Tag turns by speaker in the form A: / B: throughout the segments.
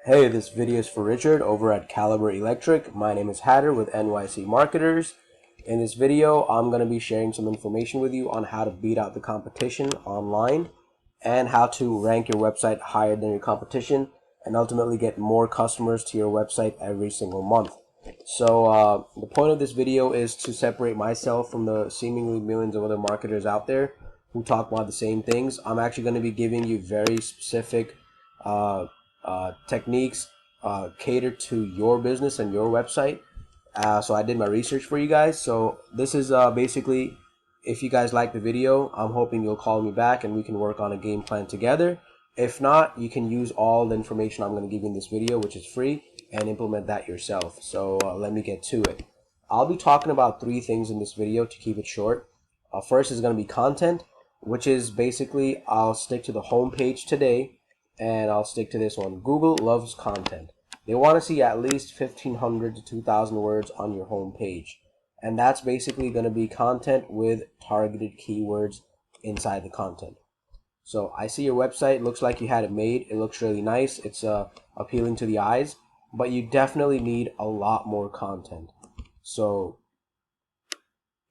A: Hey, this video is for Richard over at Caliber Electric. My name is Hatter with NYC Marketers. In this video, I'm going to be sharing some information with you on how to beat out the competition online and how to rank your website higher than your competition and ultimately get more customers to your website every single month. So the point of this video is to separate myself from the seemingly millions of other marketers out there who talk about the same things. I'm actually going to be giving you very specific techniques catered to your business and your website. So I did my research for you guys. So this is basically, if you guys like the video, I'm hoping you'll call me back and we can work on a game plan together. If not, you can use all the information I'm going to give you in this video, which is free, and implement that yourself. So let me get to it. I'll be talking about three things in this video to keep it short. First is going to be content, which is basically I'll stick to the home page today, and I'll stick to this one. Google loves content. They want to see at least 1,500 to 2,000 words on your home page. And that's basically going to be content with targeted keywords inside the content. So I see your website, looks like you had it made. It looks really nice. It's appealing to the eyes, but you definitely need a lot more content. So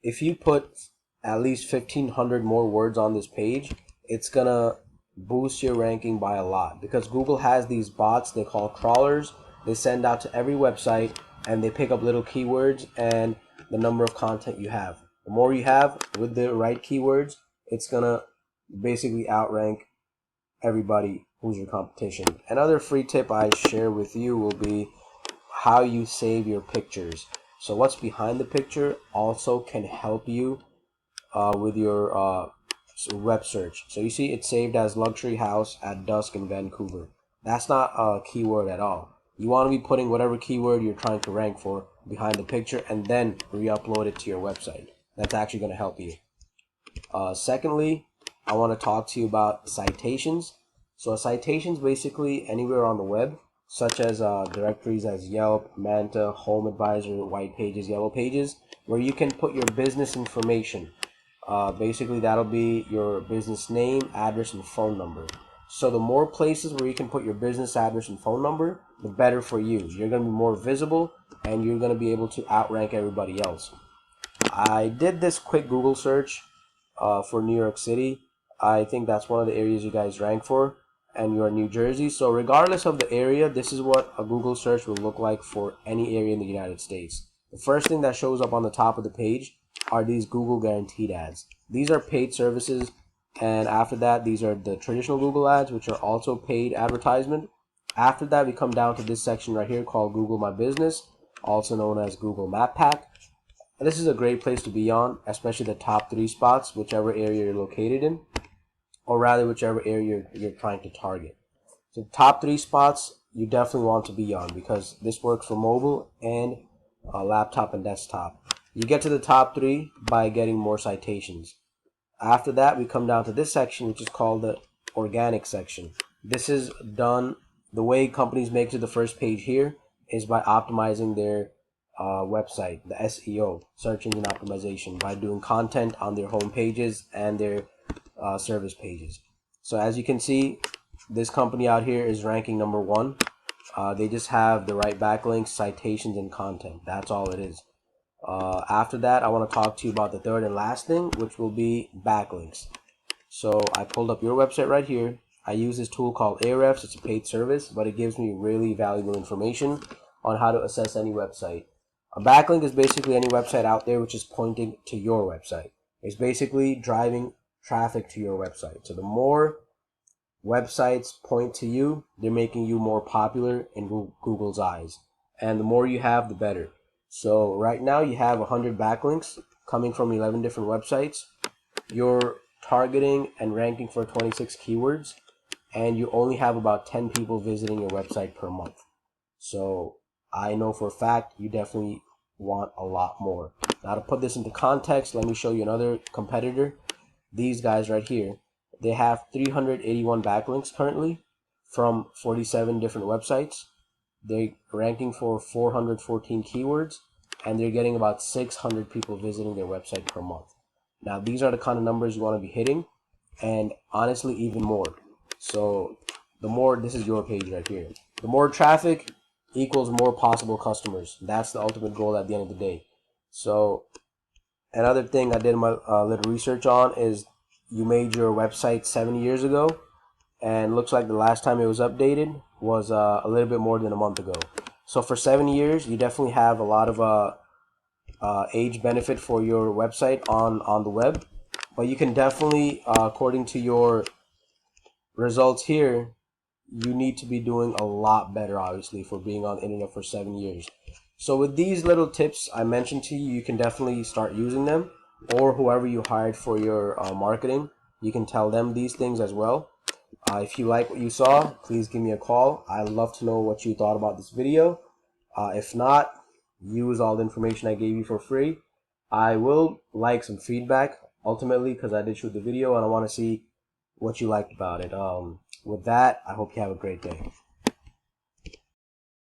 A: if you put at least 1,500 more words on this page, it's going to boost your ranking by a lot, because Google has these bots they call crawlers. They send out to every website and they pick up little keywords and the number of content you have. The more you have with the right keywords, it's gonna basically outrank everybody who's your competition. Another free tip I share with you will be how you save your pictures. So what's behind the picture also can help you with your web search. So you see it's saved as luxury house at dusk in Vancouver. That's not a keyword at all. You want to be putting whatever keyword you're trying to rank for behind the picture and then re-upload it to your website. That's actually going to help you. Secondly, I want to talk to you about citations. So citations basically anywhere on the web, such as directories as Yelp, Manta, Home Advisor, White Pages, Yellow Pages, where you can put your business information. Basically that'll be your business name, address, and phone number. So the more places where you can put your business address and phone number, the better for you. You're going to be more visible and you're going to be able to outrank everybody else. I did this quick Google search for New York City. I think that's one of the areas you guys rank for, and you're in New Jersey. So regardless of the area, this is what a Google search will look like for any area in the United States. The first thing that shows up on the top of the page are these Google guaranteed ads. These are paid services, and after that these are the traditional Google ads, which are also paid advertisement. After that we come down to this section right here called Google My Business, also known as Google Map Pack. This is a great place to be on, especially the top 3 spots, whichever area you're located in, or rather whichever area you're trying to target. So the top 3 spots you definitely want to be on, because this works for mobile and laptop and desktop. You get to the top 3 by getting more citations. After that, we come down to this section, which is called the organic section. This is done, the way companies make it to the first page here is by optimizing their website, the SEO, search engine optimization, by doing content on their home pages and their service pages. So as you can see, this company out here is ranking number 1. They just have the right backlinks, citations, and content. That's all it is. After that, I want to talk to you about the third and last thing, which will be backlinks. So I pulled up your website right here. I use this tool called Ahrefs. It's a paid service, but it gives me really valuable information on how to assess any website. A backlink is basically any website out there which is pointing to your website. It's basically driving traffic to your website. So the more websites point to you, they're making you more popular in Google's eyes. And the more you have, the better. So right now you have 100 backlinks coming from 11 different websites. You're targeting and ranking for 26 keywords, and you only have about 10 people visiting your website per month. So I know for a fact you definitely want a lot more. Now to put this into context, let me show you another competitor. These guys right here, they have 381 backlinks currently from 47 different websites. They're ranking for 414 keywords, and they're getting about 600 people visiting their website per month. Now these are the kind of numbers you want to be hitting, and honestly even more. So the more, this is your page right here. The more traffic equals more possible customers. That's the ultimate goal at the end of the day. So another thing I did my little research on is you made your website 7 years ago, and looks like the last time it was updated was a little bit more than a month ago. So for 7 years, you definitely have a lot of age benefit for your website on the web. But you can definitely, according to your results here, you need to be doing a lot better, obviously, for being on the internet for 7 years. So with these little tips I mentioned to you, you can definitely start using them, or whoever you hired for your marketing, you can tell them these things as well. If you like what you saw, please give me a call. I'd love to know what you thought about this video. If not, use all the information I gave you for free. I will like some feedback ultimately, because I did shoot the video and I want to see what you liked about it. With that, I hope you have a great day.